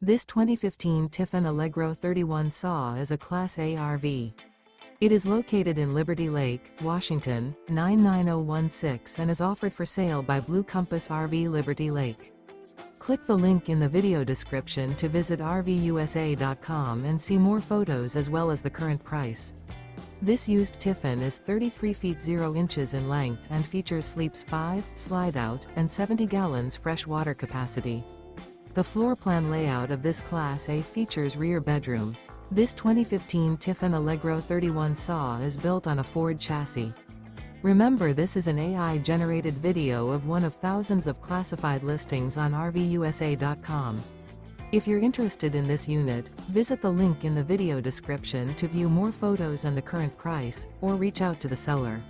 This 2015 Tiffin Allegro 31 saw is a Class A RV. It is located in Liberty Lake, Washington, 99016 and is offered for sale by Blue Compass RV Liberty Lake. Click the link in the video description to visit RVUSA.com and see more photos as well as the current price. This used Tiffin is 33 feet 0 inches in length and features sleeps 5, slide-out, and 70 gallons fresh water capacity. The floor plan layout of this Class A features rear bedroom. This 2015 Tiffin Allegro 31 saw is built on a Ford chassis. Remember, this is an AI-generated video of one of thousands of classified listings on RVUSA.com. If you're interested in this unit, visit the link in the video description to view more photos and the current price, or reach out to the seller.